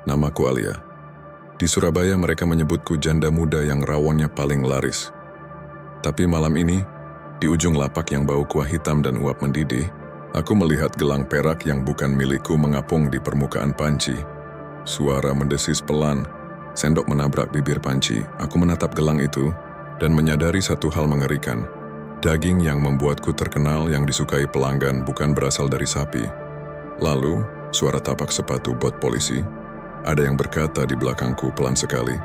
Namaku Alia. Di Surabaya mereka menyebutku janda muda yang rawonnya paling laris. Tapi malam ini, di ujung lapak yang bau kuah hitam dan uap mendidih, aku melihat gelang perak yang bukan milikku mengapung di permukaan panci. Suara mendesis pelan, sendok menabrak bibir panci. Aku menatap gelang itu dan menyadari satu hal mengerikan. Daging yang membuatku terkenal yang disukai pelanggan bukan berasal dari sapi. Lalu, suara tapak sepatu bot polisi. Ada yang berkata di belakangku pelan sekali,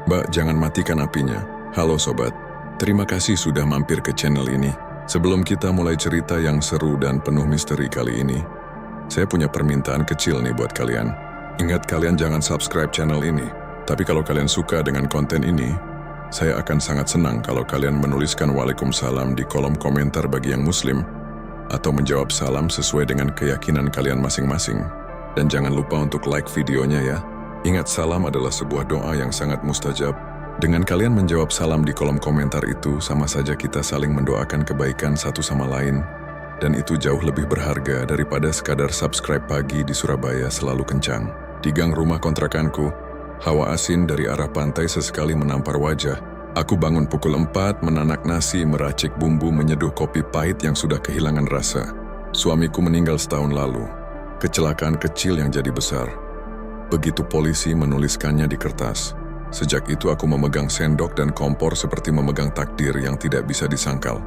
"Mbak, jangan matikan apinya." Halo sobat, terima kasih sudah mampir ke channel ini. Sebelum kita mulai cerita yang seru dan penuh misteri kali ini, saya punya permintaan kecil nih buat kalian. Ingat, kalian jangan subscribe channel ini. Tapi kalau kalian suka dengan konten ini, saya akan sangat senang kalau kalian menuliskan Waalaikumsalam di kolom komentar bagi yang muslim, atau menjawab salam sesuai dengan keyakinan kalian masing-masing. Dan jangan lupa untuk like videonya ya. Ingat, salam adalah sebuah doa yang sangat mustajab. Dengan kalian menjawab salam di kolom komentar itu, sama saja kita saling mendoakan kebaikan satu sama lain. Dan itu jauh lebih berharga daripada sekadar subscribe pagi di Surabaya selalu kencang. Di gang rumah kontrakanku, hawa asin dari arah pantai sesekali menampar wajah. Aku bangun pukul 4, menanak nasi, meracik bumbu, menyeduh kopi pahit yang sudah kehilangan rasa. Suamiku meninggal setahun lalu. Kecelakaan kecil yang jadi besar. Begitu polisi menuliskannya di kertas. Sejak itu aku memegang sendok dan kompor seperti memegang takdir yang tidak bisa disangkal.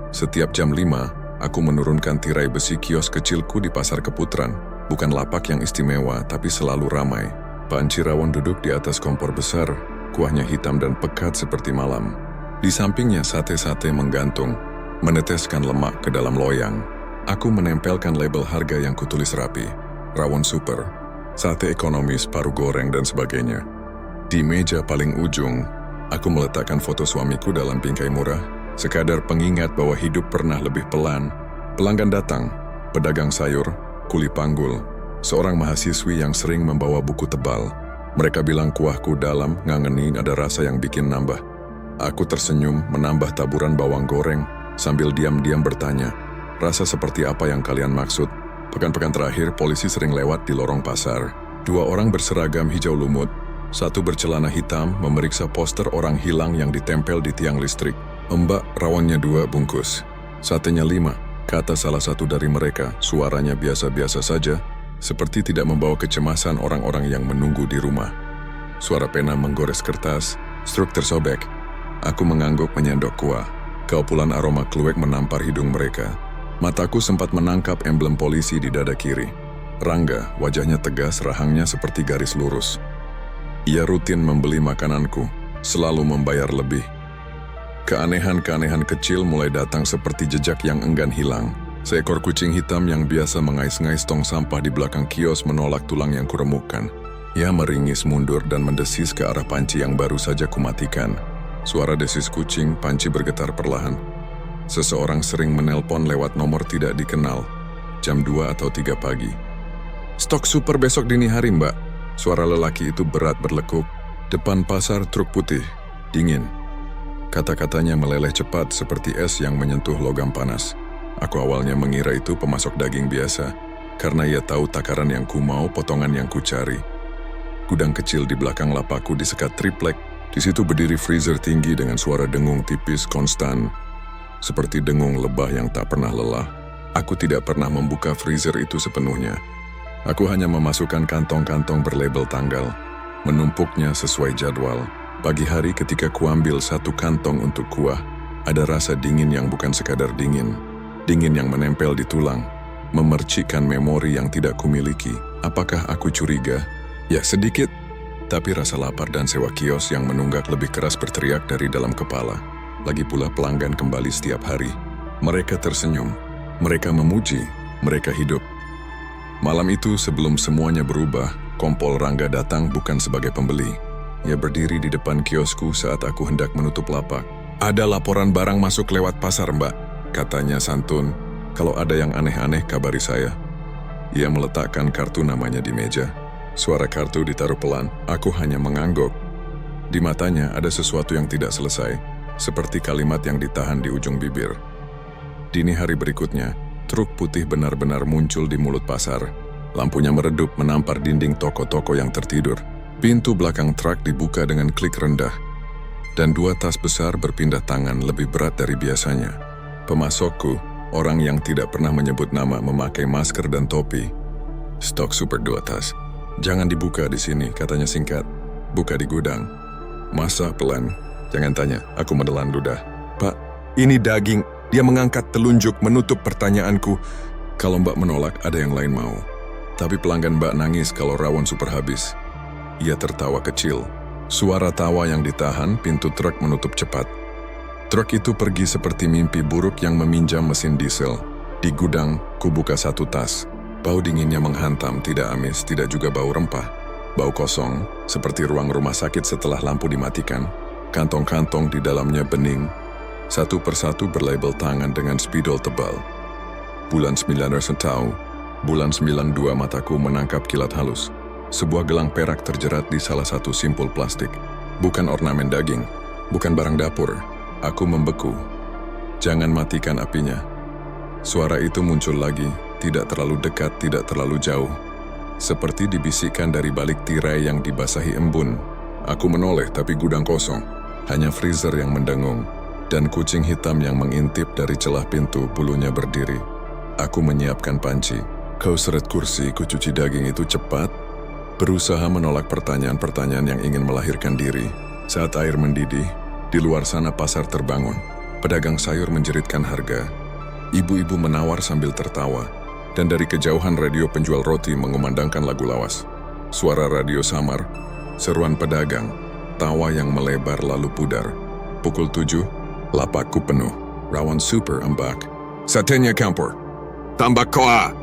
Setiap jam 5, aku menurunkan tirai besi kios kecilku di Pasar Keputaran. Bukan lapak yang istimewa, tapi selalu ramai. Panci rawon duduk di atas kompor besar, kuahnya hitam dan pekat seperti malam. Di sampingnya sate-sate menggantung, meneteskan lemak ke dalam loyang. Aku menempelkan label harga yang kutulis rapi. Rawon super, sate ekonomis, paru goreng, dan sebagainya. Di meja paling ujung, aku meletakkan foto suamiku dalam bingkai murah, sekadar pengingat bahwa hidup pernah lebih pelan. Pelanggan datang, pedagang sayur, kuli panggul, seorang mahasiswi yang sering membawa buku tebal. Mereka bilang kuahku dalam, ngangenin, ada rasa yang bikin nambah. Aku tersenyum, menambah taburan bawang goreng, sambil diam-diam bertanya, "Rasa seperti apa yang kalian maksud?" Pekan-pekan terakhir, polisi sering lewat di lorong pasar. 2 orang berseragam hijau lumut, 1 bercelana hitam, memeriksa poster orang hilang yang ditempel di tiang listrik. "Mbak, rawonnya 2 bungkus. Satenya 5, kata salah satu dari mereka. Suaranya biasa-biasa saja, seperti tidak membawa kecemasan orang-orang yang menunggu di rumah. Suara pena menggores kertas, struk tersobek. Aku mengangguk menyendok kuah. Kaupulan aroma kluwek menampar hidung mereka. Mataku sempat menangkap emblem polisi di dada kiri. Rangga, wajahnya tegas, rahangnya seperti garis lurus. Ia rutin membeli makananku, selalu membayar lebih. Keanehan-keanehan kecil mulai datang seperti jejak yang enggan hilang. Seekor kucing hitam yang biasa mengais-ngais tong sampah di belakang kios menolak tulang yang kuremukkan. Ia meringis mundur dan mendesis ke arah panci yang baru saja kumatikan. Suara desis kucing, panci bergetar perlahan. Seseorang sering menelpon lewat nomor tidak dikenal. Jam 2 atau 3 pagi. "Stok super besok dini hari, Mbak." Suara lelaki itu berat berlekuk. Depan pasar truk putih, dingin. Kata-katanya meleleh cepat seperti es yang menyentuh logam panas. Aku awalnya mengira itu pemasok daging biasa, karena ia tahu takaran yang ku mau, potongan yang ku cari. Gudang kecil di belakang lapakku disekat triplek. Di situ berdiri freezer tinggi dengan suara dengung tipis konstan, seperti dengung lebah yang tak pernah lelah. Aku tidak pernah membuka freezer itu sepenuhnya. Aku hanya memasukkan kantong-kantong berlabel tanggal, menumpuknya sesuai jadwal. Pagi hari ketika kuambil 1 kantong untuk kuah, ada rasa dingin yang bukan sekadar dingin. Dingin yang menempel di tulang, memercikkan memori yang tidak kumiliki. Apakah aku curiga? Ya, sedikit. Tapi rasa lapar dan sewa kios yang menunggak lebih keras berteriak dari dalam kepala. Lagi pula pelanggan kembali setiap hari. Mereka tersenyum, mereka memuji, mereka hidup. Malam itu sebelum semuanya berubah, Kompol Rangga datang bukan sebagai pembeli. Ia berdiri di depan kiosku saat aku hendak menutup lapak. "Ada laporan barang masuk lewat pasar, Mbak," katanya santun. "Kalau ada yang aneh-aneh, kabari saya." Ia meletakkan kartu namanya di meja. Suara kartu ditaruh pelan, aku hanya mengangguk. Di matanya ada sesuatu yang tidak selesai, seperti kalimat yang ditahan di ujung bibir. Dini hari berikutnya, truk putih benar-benar muncul di mulut pasar. Lampunya meredup menampar dinding toko-toko yang tertidur. Pintu belakang truk dibuka dengan klik rendah. Dan 2 tas besar berpindah tangan lebih berat dari biasanya. Pemasokku, orang yang tidak pernah menyebut nama, memakai masker dan topi. Stok Super 2 tas. Jangan dibuka di sini, katanya singkat. Buka di gudang. Masa pelan? Jangan tanya, aku menelan ludah. Pak, ini daging. Dia mengangkat telunjuk menutup pertanyaanku. Kalau Mbak menolak, ada yang lain mau. Tapi pelanggan Mbak nangis kalau rawon super habis. Ia tertawa kecil. Suara tawa yang ditahan, pintu truk menutup cepat. Truk itu pergi seperti mimpi buruk yang meminjam mesin diesel. Di gudang, kubuka 1 tas. Bau dinginnya menghantam, tidak amis, tidak juga bau rempah. Bau kosong, seperti ruang rumah sakit setelah lampu dimatikan. Kantong-kantong di dalamnya bening. Satu persatu berlabel tangan dengan spidol tebal. Bulan 9 tahu, bulan 92 mataku menangkap kilat halus. Sebuah gelang perak terjerat di salah satu simpul plastik. Bukan ornamen daging, bukan barang dapur. Aku membeku. Jangan matikan apinya. Suara itu muncul lagi, tidak terlalu dekat, tidak terlalu jauh. Seperti dibisikkan dari balik tirai yang dibasahi embun. Aku menoleh tapi gudang kosong. Hanya freezer yang mendengung. Dan kucing hitam yang mengintip dari celah pintu, bulunya berdiri. Aku menyiapkan panci. Kau seret kursi, ku cuci daging itu cepat. Berusaha menolak pertanyaan-pertanyaan yang ingin melahirkan diri. Saat air mendidih, di luar sana pasar terbangun. Pedagang sayur menjeritkan harga. Ibu-ibu menawar sambil tertawa. Dan dari kejauhan radio penjual roti mengumandangkan lagu lawas. Suara radio samar, seruan pedagang, tawa yang melebar lalu pudar. Pukul 7, lapakku penuh. Rawon super embak. Satenya campur. Tambah koa.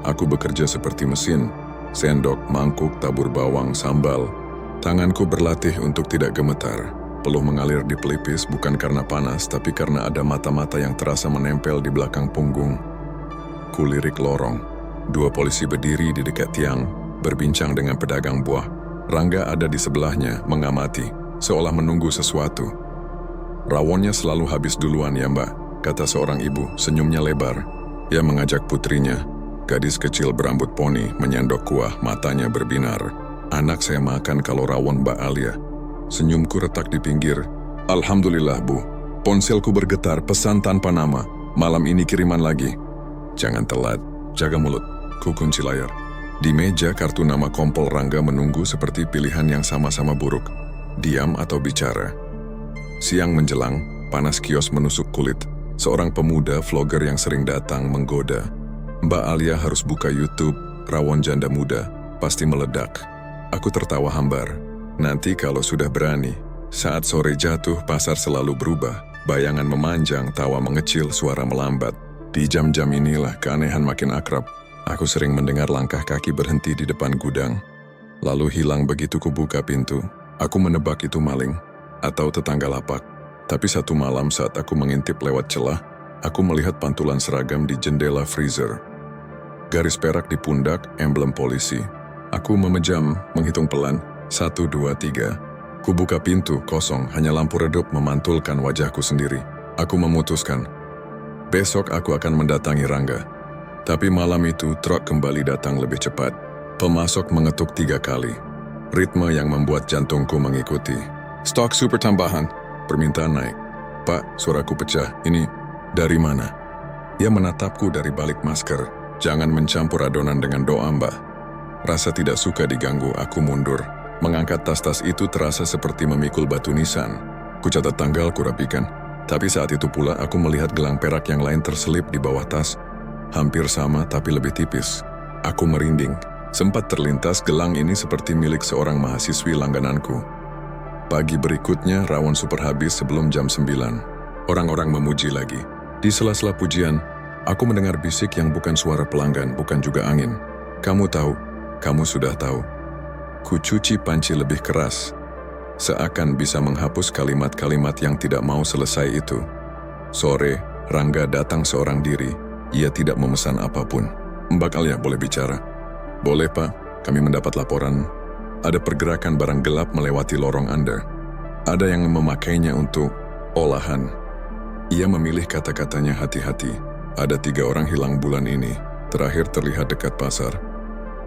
Aku bekerja seperti mesin. Sendok, mangkuk, tabur bawang, sambal. Tanganku berlatih untuk tidak gemetar. Peluh mengalir di pelipis bukan karena panas, tapi karena ada mata-mata yang terasa menempel di belakang punggung. Kulirik lorong. 2 polisi berdiri di dekat tiang, berbincang dengan pedagang buah. Rangga ada di sebelahnya, mengamati, seolah menunggu sesuatu. Rawonnya selalu habis duluan ya Mbak, kata seorang ibu, senyumnya lebar. Ia mengajak putrinya. Gadis kecil berambut poni, menyendok kuah, matanya berbinar. Anak saya makan kalau rawon Mbak Alia. Senyumku retak di pinggir. Alhamdulillah Bu, ponselku bergetar, pesan tanpa nama. Malam ini kiriman lagi. Jangan telat, jaga mulut. Ku kunci layar. Di meja kartu nama Kompol Rangga menunggu seperti pilihan yang sama-sama buruk. Diam atau bicara. Siang menjelang, panas kios menusuk kulit. Seorang pemuda vlogger yang sering datang menggoda. Mbak Alia harus buka YouTube, rawon janda muda, pasti meledak. Aku tertawa hambar. Nanti kalau sudah berani. Saat sore jatuh, pasar selalu berubah. Bayangan memanjang, tawa mengecil, suara melambat. Di jam-jam inilah keanehan makin akrab. Aku sering mendengar langkah kaki berhenti di depan gudang. Lalu hilang begitu kubuka pintu. Aku menebak itu maling atau tetangga lapak. Tapi satu malam saat aku mengintip lewat celah, aku melihat pantulan seragam di jendela freezer. Garis perak di pundak, emblem polisi. Aku memejam, menghitung pelan. 1, 2, 3. Kubuka pintu, kosong, hanya lampu redup memantulkan wajahku sendiri. Aku memutuskan, besok aku akan mendatangi Rangga. Tapi malam itu, truk kembali datang lebih cepat. Pemasok mengetuk 3 kali. Ritme yang membuat jantungku mengikuti. Stok super tambahan. Permintaan naik. Pak, suaraku pecah. Ini dari mana? Ia menatapku dari balik masker. Jangan mencampur adonan dengan doa, Mbak. Rasa tidak suka diganggu, aku mundur. Mengangkat tas-tas itu terasa seperti memikul batu nisan. Kucatat tanggal, kurapikan. Tapi saat itu pula aku melihat gelang perak yang lain terselip di bawah tas. Hampir sama tapi lebih tipis. Aku merinding. Sempat terlintas gelang ini seperti milik seorang mahasiswi langgananku. Pagi berikutnya rawon super habis sebelum jam 9. Orang-orang memuji lagi. Di sela-sela pujian, aku mendengar bisik yang bukan suara pelanggan, bukan juga angin. Kamu tahu, kamu sudah tahu. Ku cuci panci lebih keras. Seakan bisa menghapus kalimat-kalimat yang tidak mau selesai itu. Sore, Rangga datang seorang diri. Ia tidak memesan apapun. Mbak Alia boleh bicara? Boleh Pak, kami mendapat laporan. Ada pergerakan barang gelap melewati lorong Anda. Ada yang memakainya untuk olahan. Ia memilih kata-katanya hati-hati. Ada 3 orang hilang bulan ini. Terakhir terlihat dekat pasar.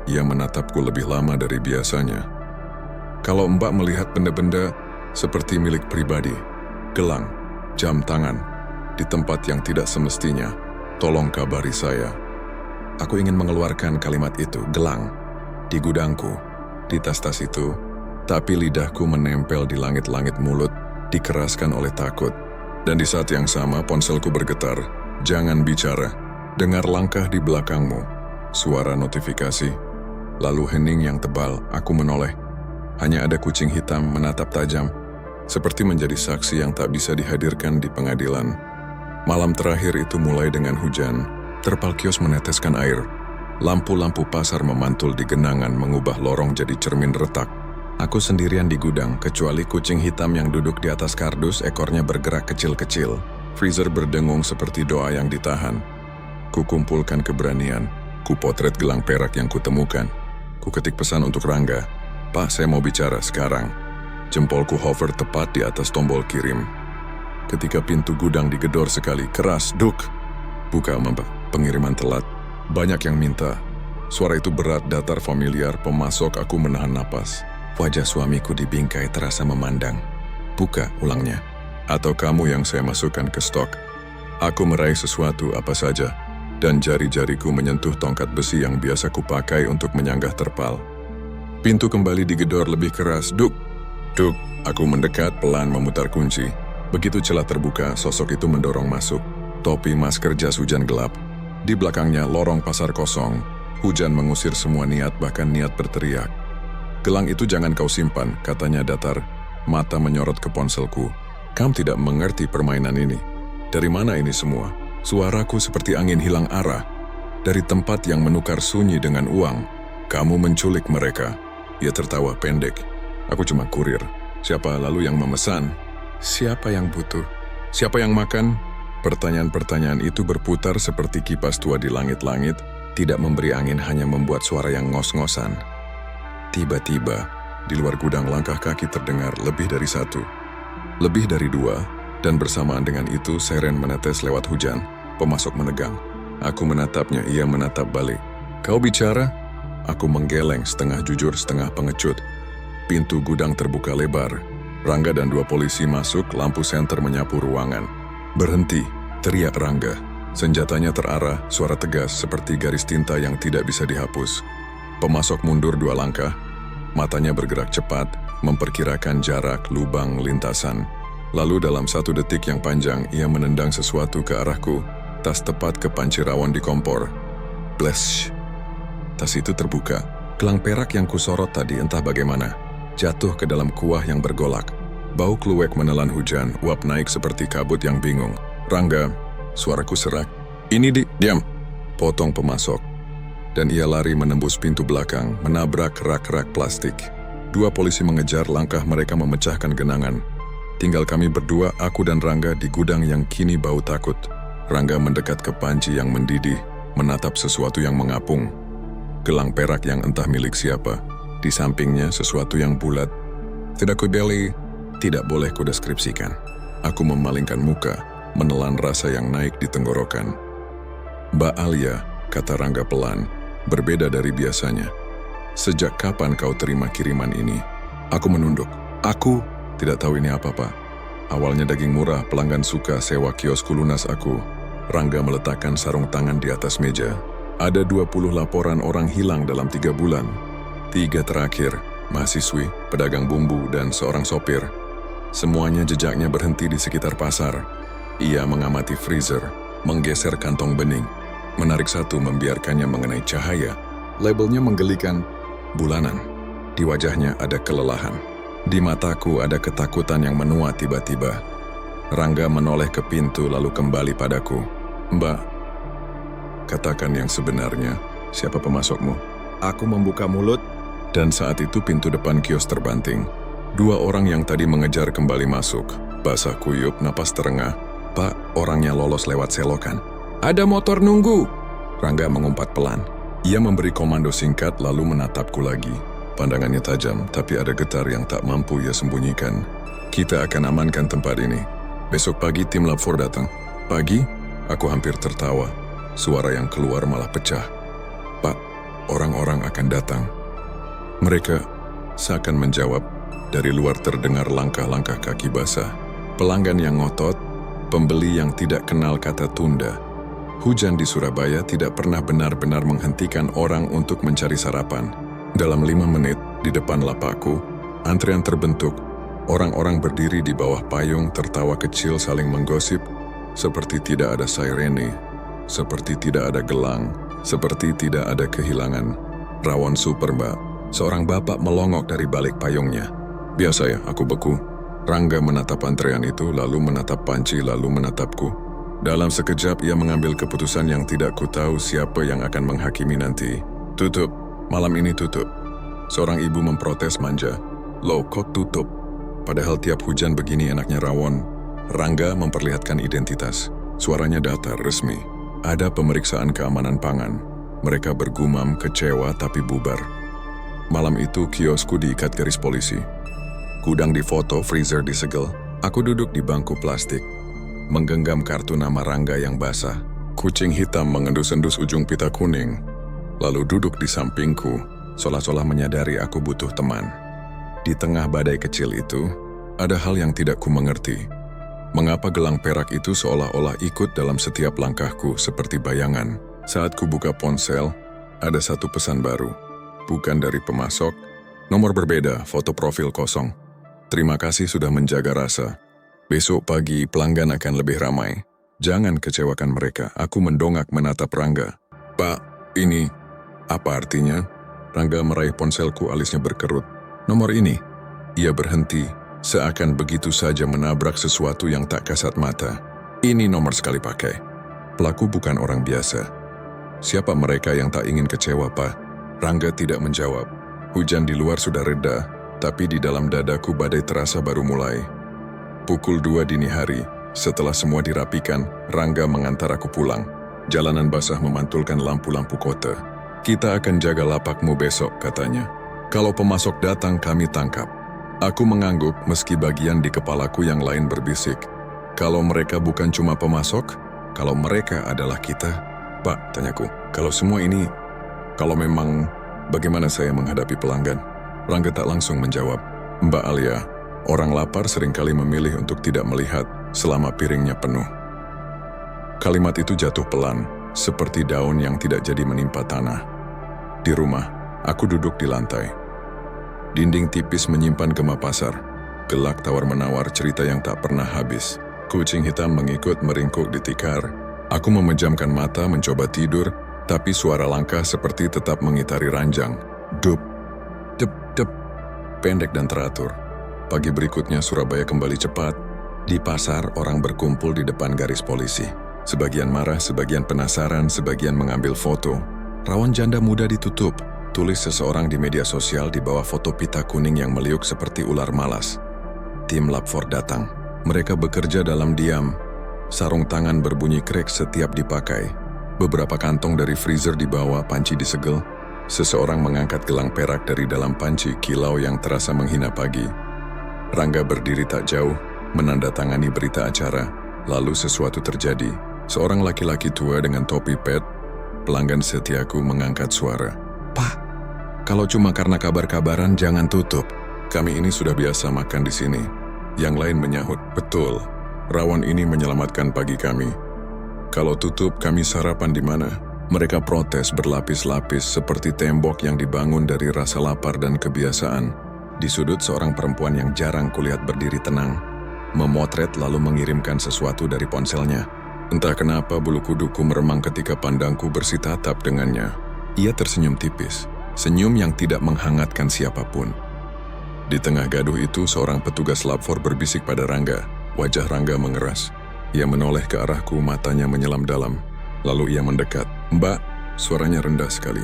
ia menatapku lebih lama dari biasanya. Kalau Mbak melihat benda-benda seperti milik pribadi, gelang, jam tangan, di tempat yang tidak semestinya, tolong kabari saya. Aku ingin mengeluarkan kalimat itu, gelang, di gudangku, di tas-tas itu, tapi lidahku menempel di langit-langit mulut, dikeraskan oleh takut. Dan di saat yang sama ponselku bergetar, jangan bicara, dengar langkah di belakangmu, suara notifikasi, lalu hening yang tebal, aku menoleh. Hanya ada kucing hitam menatap tajam, seperti menjadi saksi yang tak bisa dihadirkan di pengadilan. Malam terakhir itu mulai dengan hujan, terpal kios meneteskan air, lampu-lampu pasar memantul di genangan mengubah lorong jadi cermin retak. Aku sendirian di gudang, kecuali kucing hitam yang duduk di atas kardus, ekornya bergerak kecil-kecil. Freezer berdengung seperti doa yang ditahan. Kukumpulkan keberanian, kupotret gelang perak yang kutemukan. Kuketik pesan untuk Rangga, "Pak, saya mau bicara sekarang." Jempolku hover tepat di atas tombol kirim. Ketika pintu gudang digedor sekali, keras, duk. Buka, Mbak, pengiriman telat. Banyak yang minta. Suara itu berat, datar, familiar, pemasok, aku menahan napas. Wajah suamiku di bingkai terasa memandang. Buka, ulangnya. Atau kamu yang saya masukkan ke stok. Aku meraih sesuatu apa saja, dan jari-jariku menyentuh tongkat besi yang biasa kupakai untuk menyanggah terpal. Pintu kembali digedor lebih keras, duk. Duk, aku mendekat pelan memutar kunci. Begitu celah terbuka, sosok itu mendorong masuk. Topi, masker, jas hujan gelap. Di belakangnya lorong pasar kosong. Hujan mengusir semua niat, bahkan niat berteriak. "Gelang itu jangan kau simpan," katanya datar. Mata menyorot ke ponselku. "Kamu tidak mengerti permainan ini. Dari mana ini semua? Suaraku seperti angin hilang arah. Dari tempat yang menukar sunyi dengan uang. Kamu menculik mereka." Ia tertawa pendek. "Aku cuma kurir. Siapa lalu yang memesan? Siapa yang butuh? Siapa yang makan?" Pertanyaan-pertanyaan itu berputar seperti kipas tua di langit-langit, tidak memberi angin, hanya membuat suara yang ngos-ngosan. Tiba-tiba, di luar gudang langkah kaki terdengar lebih dari satu, lebih dari dua, dan bersamaan dengan itu seren menetes lewat hujan. Pemasok menegang. Aku menatapnya, ia menatap balik. "Kau bicara?" Aku menggeleng, setengah jujur, setengah pengecut. Pintu gudang terbuka lebar. Rangga dan 2 polisi masuk, lampu senter menyapu ruangan. "Berhenti!" teriak Rangga. Senjatanya terarah, suara tegas seperti garis tinta yang tidak bisa dihapus. Pemasok mundur 2 langkah, matanya bergerak cepat, memperkirakan jarak, lubang, lintasan. Lalu dalam 1 detik yang panjang, ia menendang sesuatu ke arahku, tas tepat ke panci rawon di kompor. Blesh! Tas itu terbuka. Gelang perak yang kusorot tadi entah bagaimana, jatuh ke dalam kuah yang bergolak. Bau kluwek menelan hujan, uap naik seperti kabut yang bingung. "Rangga," suaraku serak. "Ini diam!" potong pemasok. Dan ia lari menembus pintu belakang, menabrak rak-rak plastik. 2 polisi mengejar, langkah mereka memecahkan genangan. Tinggal kami berdua, aku dan Rangga di gudang yang kini bau takut. Rangga mendekat ke panci yang mendidih, menatap sesuatu yang mengapung. Gelang perak yang entah milik siapa. Di sampingnya sesuatu yang bulat. Tidak tidak boleh kudeskripsikan. Aku memalingkan muka, menelan rasa yang naik di tenggorokan. "Mbak Alia," kata Rangga pelan, berbeda dari biasanya. "Sejak kapan kau terima kiriman ini?" Aku menunduk. "Aku tidak tahu ini apa, Pak. Awalnya daging murah, pelanggan suka, sewa kiosku lunas aku." Rangga meletakkan sarung tangan di atas meja. "Ada 20 laporan orang hilang dalam 3 bulan. 3 terakhir, mahasiswi, pedagang bumbu, dan seorang sopir. Semuanya jejaknya berhenti di sekitar pasar." Ia mengamati freezer, menggeser kantong bening, menarik satu, membiarkannya mengenai cahaya. Labelnya menggelikan, bulanan. Di wajahnya ada kelelahan. Di mataku ada ketakutan yang menua tiba-tiba. Rangga menoleh ke pintu lalu kembali padaku. "Mbak, katakan yang sebenarnya, siapa pemasokmu?" Aku membuka mulut, dan saat itu pintu depan kios terbanting. 2 orang yang tadi mengejar kembali masuk. Basah kuyup, napas terengah. "Pak, orangnya lolos lewat selokan." "Ada motor nunggu!" Rangga mengumpat pelan. Ia memberi komando singkat lalu menatapku lagi. Pandangannya tajam, tapi ada getar yang tak mampu ia sembunyikan. "Kita akan amankan tempat ini. Besok pagi tim Lab 4 datang." "Pagi?" Aku hampir tertawa. Suara yang keluar malah pecah. "Pak, orang-orang akan datang. Mereka seakan menjawab. Dari luar terdengar langkah-langkah kaki basah. Pelanggan yang ngotot, pembeli yang tidak kenal kata tunda. Hujan di Surabaya tidak pernah benar-benar menghentikan orang untuk mencari sarapan. Dalam 5 menit, di depan lapakku, antrian terbentuk. Orang-orang berdiri di bawah payung tertawa kecil saling menggosip, seperti tidak ada sirene, seperti tidak ada gelang, seperti tidak ada kehilangan. Rawon super, Mbak. Seorang bapak melongok dari balik payungnya. Biasa ya, aku beku. Rangga menatap antrean itu, lalu menatap Panci, lalu menatapku. Dalam sekejap ia mengambil keputusan yang tidak ku tahu siapa yang akan menghakimi nanti. Tutup, malam ini tutup. Seorang ibu memprotes manja. Loh, kok tutup? Padahal tiap hujan begini enaknya rawon. Rangga memperlihatkan identitas. Suaranya datar, resmi. Ada pemeriksaan keamanan pangan. Mereka bergumam, kecewa tapi bubar. Malam itu kiosku diikat garis polisi. Gudang difoto, freezer disegel. Aku duduk di bangku plastik, menggenggam kartu nama Rangga yang basah. Kucing hitam mengendus-endus ujung pita kuning, lalu duduk di sampingku, seolah-olah menyadari aku butuh teman. Di tengah badai kecil itu, ada hal yang tidak ku mengerti. Mengapa gelang perak itu seolah-olah ikut dalam setiap langkahku seperti bayangan? Saat ku buka ponsel, ada satu pesan baru. Bukan dari pemasok, nomor berbeda, foto profil kosong. Terima kasih sudah menjaga rasa. Besok pagi pelanggan akan lebih ramai. Jangan kecewakan mereka. Aku mendongak menatap Rangga. Pak, ini apa artinya? Rangga meraih ponselku, alisnya berkerut. Nomor ini. Ia berhenti, seakan begitu saja menabrak sesuatu yang tak kasat mata. Ini nomor sekali pakai. Pelaku bukan orang biasa. Siapa mereka yang tak ingin kecewa, Pak? Rangga tidak menjawab. Hujan di luar sudah reda, tapi di dalam dadaku badai terasa baru mulai. Pukul 2 dini hari, setelah semua dirapikan, Rangga mengantar aku pulang. Jalanan basah memantulkan lampu-lampu kota. Kita akan jaga lapakmu besok, katanya. Kalau pemasok datang, kami tangkap. Aku mengangguk meski bagian di kepalaku yang lain berbisik. Kalau mereka bukan cuma pemasok, kalau mereka adalah kita. Pak, tanyaku, kalau semua ini, kalau memang, bagaimana saya menghadapi pelanggan? Rangga tak langsung menjawab. Mbak Alia, orang lapar seringkali memilih untuk tidak melihat selama piringnya penuh. Kalimat itu jatuh pelan, seperti daun yang tidak jadi menimpa tanah. Di rumah, aku duduk di lantai. Dinding tipis menyimpan gema pasar. Gelak tawar-menawar cerita yang tak pernah habis. Kucing hitam mengikut meringkuk di tikar. Aku memejamkan mata mencoba tidur, tapi suara langkah seperti tetap mengitari ranjang. Dup. Dep, pendek dan teratur. Pagi berikutnya Surabaya kembali cepat. Di pasar orang berkumpul di depan garis polisi. Sebagian marah, sebagian penasaran, sebagian mengambil foto. Rawon janda muda ditutup, tulis seseorang di media sosial di bawah foto pita kuning yang meliuk seperti ular malas. Tim Lab 4 datang. Mereka bekerja dalam diam. Sarung tangan berbunyi krek setiap dipakai. Beberapa kantong dari freezer dibawa, panci disegel. Seseorang mengangkat gelang perak dari dalam panci, kilau yang terasa menghina pagi. Rangga berdiri tak jauh, menandatangani berita acara. Lalu sesuatu terjadi. Seorang laki-laki tua dengan topi pet, pelanggan setiaku, mengangkat suara. Pak, kalau cuma karena kabar-kabaran jangan tutup. Kami ini sudah biasa makan di sini. Yang lain menyahut, betul. Rawon ini menyelamatkan pagi kami. Kalau tutup, kami sarapan di mana? Mereka protes berlapis-lapis seperti tembok yang dibangun dari rasa lapar dan kebiasaan. Di sudut seorang perempuan yang jarang kulihat berdiri tenang, memotret lalu mengirimkan sesuatu dari ponselnya. Entah kenapa bulu kuduku meremang ketika pandangku bersitatap dengannya. Ia tersenyum tipis, senyum yang tidak menghangatkan siapapun. Di tengah gaduh itu seorang petugas Lab 4 berbisik pada Rangga. Wajah Rangga mengeras. Ia menoleh ke arahku, matanya menyelam dalam. Lalu ia mendekat. Mbak, suaranya rendah sekali.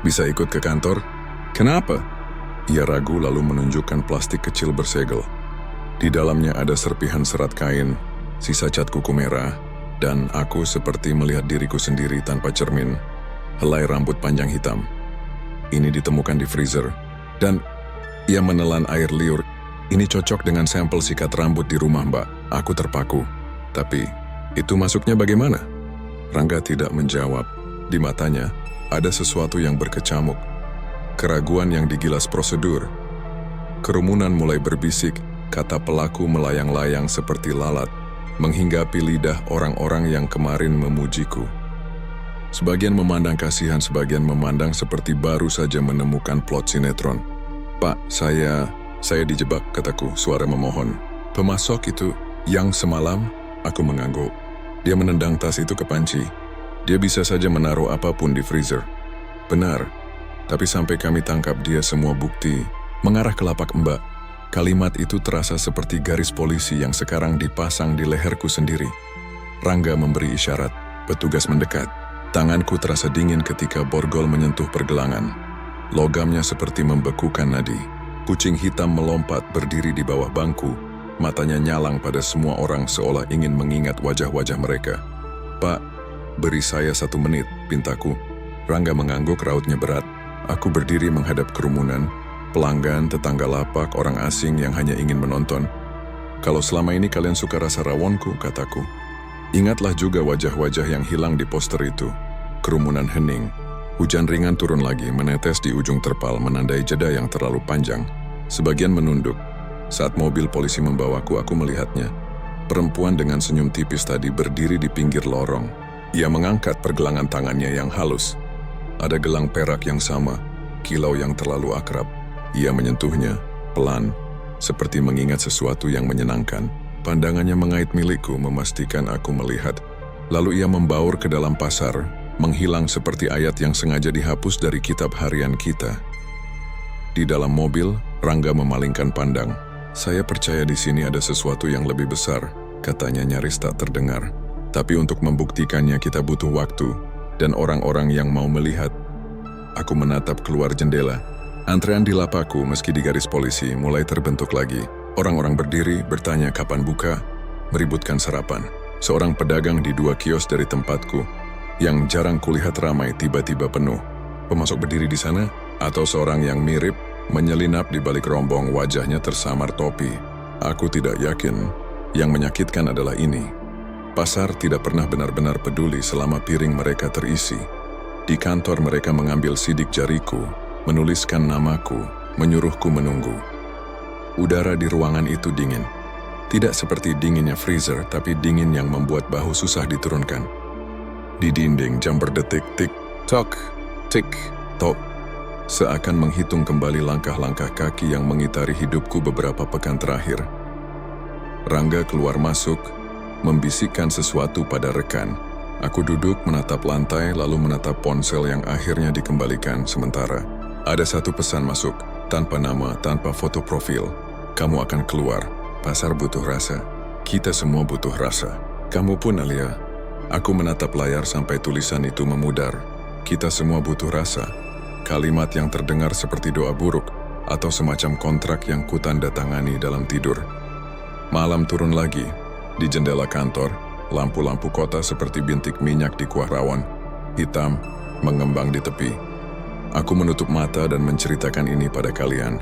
Bisa ikut ke kantor? Kenapa? Ia ragu lalu menunjukkan plastik kecil bersegel. Di dalamnya ada serpihan serat kain, sisa cat kuku merah, dan aku seperti melihat diriku sendiri tanpa cermin. Helai rambut panjang hitam. Ini ditemukan di freezer. Dan ia menelan air liur. Ini cocok dengan sampel sikat rambut di rumah, Mbak. Aku terpaku. Tapi, itu masuknya bagaimana? Rangga tidak menjawab. Di matanya, Ada sesuatu yang berkecamuk, keraguan yang digilas prosedur. Kerumunan mulai berbisik, kata pelaku melayang-layang seperti lalat, menghinggapi lidah orang-orang yang kemarin memujiku. Sebagian memandang kasihan, sebagian memandang seperti baru saja menemukan plot sinetron. "Pak, saya dijebak," kataku, suara memohon. "Pemasok itu yang semalam," aku mengangguk. Dia menendang tas itu ke panci. Dia bisa saja menaruh apapun di freezer. Benar, tapi sampai kami tangkap dia semua bukti mengarah ke lapak Mbak. Kalimat itu terasa seperti garis polisi yang sekarang dipasang di leherku sendiri. Rangga memberi isyarat, petugas mendekat. Tanganku terasa dingin ketika borgol menyentuh pergelangan. Logamnya seperti membekukan nadi. Kucing hitam melompat berdiri di bawah bangku, matanya nyalang pada semua orang seolah ingin mengingat wajah-wajah mereka. "Pak, beri saya 1 menit," pintaku. Rangga mengangguk, rautnya berat. Aku berdiri menghadap kerumunan, pelanggan, tetangga lapak, orang asing yang hanya ingin menonton. "Kalau selama ini kalian suka rasa rawonku," kataku, "ingatlah juga wajah-wajah yang hilang di poster itu." Kerumunan hening. Hujan ringan turun lagi, menetes di ujung terpal, menandai jeda yang terlalu panjang. Sebagian menunduk. Saat mobil polisi membawaku, aku melihatnya. Perempuan dengan senyum tipis tadi berdiri di pinggir lorong. Ia mengangkat pergelangan tangannya yang halus. Ada gelang perak yang sama, kilau yang terlalu akrab. Ia menyentuhnya, pelan, seperti mengingat sesuatu yang menyenangkan. Pandangannya mengait milikku, memastikan aku melihat. Lalu ia membaur ke dalam pasar, menghilang seperti ayat yang sengaja dihapus dari kitab harian kita. Di dalam mobil, Rangga memalingkan pandang. "Saya percaya di sini ada sesuatu yang lebih besar," katanya nyaris tak terdengar. "Tapi untuk membuktikannya kita butuh waktu, dan orang-orang yang mau melihat." Aku menatap keluar jendela. Antrean di lapakku meski di garis polisi mulai terbentuk lagi. Orang-orang berdiri, bertanya kapan buka, meributkan sarapan. Seorang pedagang di 2 kios dari tempatku, yang jarang kulihat ramai, tiba-tiba penuh. Pemasok berdiri di sana, atau seorang yang mirip, menyelinap di balik rombong, wajahnya tersamar topi. Aku tidak yakin, yang menyakitkan adalah ini. Pasar tidak pernah benar-benar peduli selama piring mereka terisi. Di kantor mereka mengambil sidik jariku, menuliskan namaku, menyuruhku menunggu. Udara di ruangan itu dingin. Tidak seperti dinginnya freezer, tapi dingin yang membuat bahu susah diturunkan. Di dinding jam berdetik, tik, tok, tik, tok. Seakan menghitung kembali langkah-langkah kaki yang mengitari hidupku beberapa pekan terakhir. Rangga keluar masuk, membisikkan sesuatu pada rekan. Aku duduk menatap lantai, lalu menatap ponsel yang akhirnya dikembalikan sementara. Ada 1 pesan masuk, tanpa nama, tanpa foto profil. "Kamu akan keluar. Pasar butuh rasa. Kita semua butuh rasa. Kamu pun, Alia." Aku menatap layar sampai tulisan itu memudar. Kita semua butuh rasa. Kalimat yang terdengar seperti doa buruk, atau semacam kontrak yang kutandatangani dalam tidur. Malam turun lagi. Di jendela kantor, lampu-lampu kota seperti bintik minyak di kuah rawon. Hitam, mengembang di tepi. Aku menutup mata dan menceritakan ini pada kalian,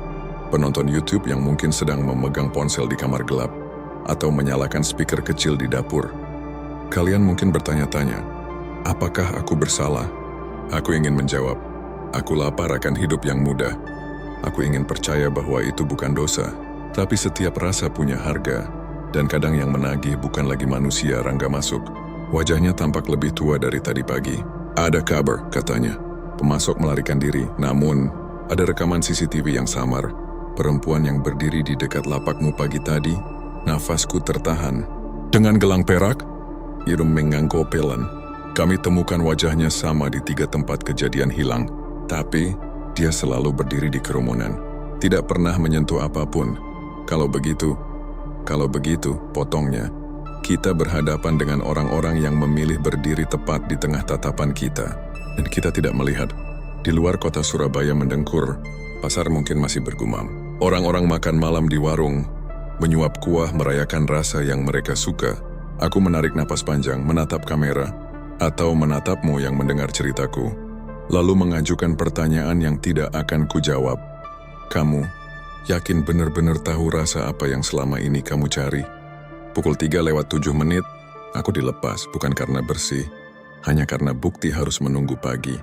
penonton YouTube yang mungkin sedang memegang ponsel di kamar gelap, atau menyalakan speaker kecil di dapur. Kalian mungkin bertanya-tanya, apakah aku bersalah? Aku ingin menjawab, aku lapar akan hidup yang mudah. Aku ingin percaya bahwa itu bukan dosa, tapi setiap rasa punya harga, dan kadang yang menagih bukan lagi manusia. Rangga masuk. Wajahnya tampak lebih tua dari tadi pagi. "Ada kabar," katanya. Pemasok melarikan diri, namun ada rekaman CCTV yang samar. Perempuan yang berdiri di dekat lapakmu pagi tadi, nafasku tertahan. "Dengan gelang perak?" Irung menganggopelan. "Kami temukan wajahnya sama di 3 tempat kejadian hilang, tapi dia selalu berdiri di kerumunan. Tidak pernah menyentuh apapun. Kalau begitu, potongnya, kita berhadapan dengan orang-orang yang memilih berdiri tepat di tengah tatapan kita. Dan kita tidak melihat." Di luar kota Surabaya mendengkur, pasar mungkin masih bergumam. Orang-orang makan malam di warung, menyuap kuah, merayakan rasa yang mereka suka. Aku menarik napas panjang, menatap kamera, atau menatapmu yang mendengar ceritaku, lalu mengajukan pertanyaan yang tidak akan kujawab. "Kamu yakin benar-benar tahu rasa apa yang selama ini kamu cari?" Pukul 3:07, aku dilepas, bukan karena bersih, hanya karena bukti harus menunggu pagi.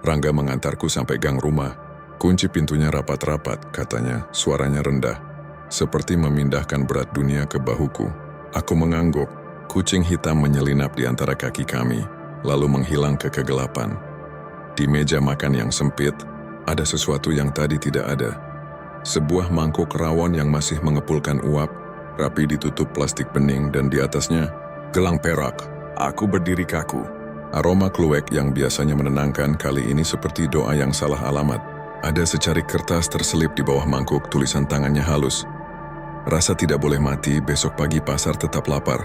Rangga mengantarku sampai gang rumah. Kunci pintunya rapat-rapat, katanya, suaranya rendah. Seperti memindahkan berat dunia ke bahuku. Aku mengangguk. Kucing hitam menyelinap di antara kaki kami, lalu menghilang ke kegelapan. Di meja makan yang sempit, ada sesuatu yang tadi tidak ada. Sebuah mangkuk rawon yang masih mengepulkan uap, rapi ditutup plastik bening dan di atasnya, gelang perak. Aku berdiri kaku. Aroma kluwek yang biasanya menenangkan kali ini seperti doa yang salah alamat. Ada secari kertas terselip di bawah mangkuk, tulisan tangannya halus. Rasa tidak boleh mati, besok pagi pasar tetap lapar.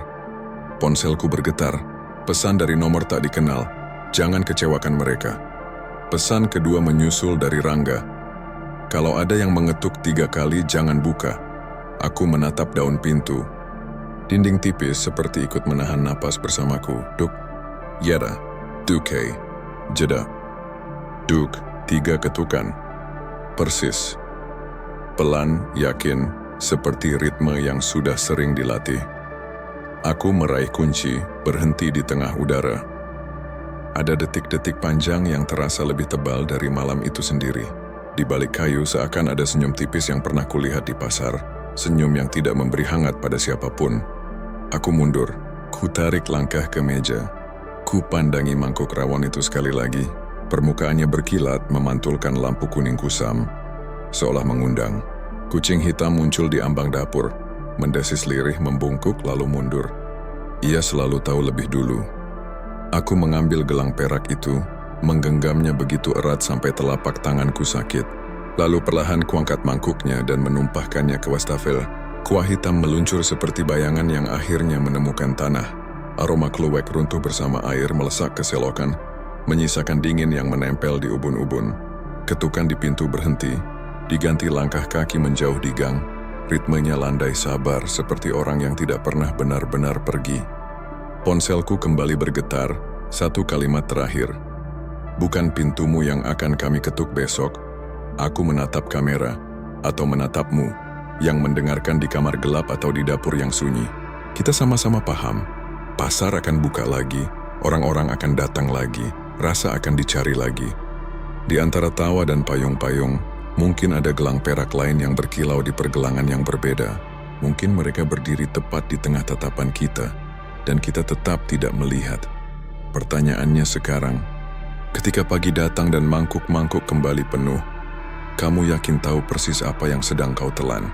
Ponselku bergetar. Pesan dari nomor tak dikenal. Jangan kecewakan mereka. Pesan kedua menyusul dari Rangga. Kalau ada yang mengetuk 3 kali, jangan buka. Aku menatap daun pintu. Dinding tipis seperti ikut menahan napas bersamaku. Duk. Yera. Duke. Jeda. Duk. 3 ketukan. Persis. Pelan, yakin, seperti ritme yang sudah sering dilatih. Aku meraih kunci, berhenti di tengah udara. Ada detik-detik panjang yang terasa lebih tebal dari malam itu sendiri. Di balik kayu seakan ada senyum tipis yang pernah kulihat di pasar, senyum yang tidak memberi hangat pada siapapun. Aku mundur, ku tarik langkah ke meja. Ku pandangi mangkuk rawon itu sekali lagi. Permukaannya berkilat memantulkan lampu kuning kusam, seolah mengundang. Kucing hitam muncul di ambang dapur, mendesis lirih, membungkuk lalu mundur. Ia selalu tahu lebih dulu. Aku mengambil gelang perak itu, menggenggamnya begitu erat sampai telapak tanganku sakit. Lalu perlahan kuangkat mangkuknya dan menumpahkannya ke wastafel. Kuah hitam meluncur seperti bayangan yang akhirnya menemukan tanah. Aroma kluwek runtuh bersama air melesak ke selokan, menyisakan dingin yang menempel di ubun-ubun. Ketukan di pintu berhenti, diganti langkah kaki menjauh di gang. Ritmenya landai sabar seperti orang yang tidak pernah benar-benar pergi. Ponselku kembali bergetar, satu kalimat terakhir. Bukan pintumu yang akan kami ketuk besok. Aku menatap kamera, atau menatapmu, yang mendengarkan di kamar gelap atau di dapur yang sunyi. Kita sama-sama paham, pasar akan buka lagi, orang-orang akan datang lagi, rasa akan dicari lagi. Di antara tawa dan payung-payung, mungkin ada gelang perak lain yang berkilau di pergelangan yang berbeda. Mungkin mereka berdiri tepat di tengah tatapan kita, dan kita tetap tidak melihat. Pertanyaannya sekarang, ketika pagi datang dan mangkuk-mangkuk kembali penuh, kamu yakin tahu persis apa yang sedang kau telan?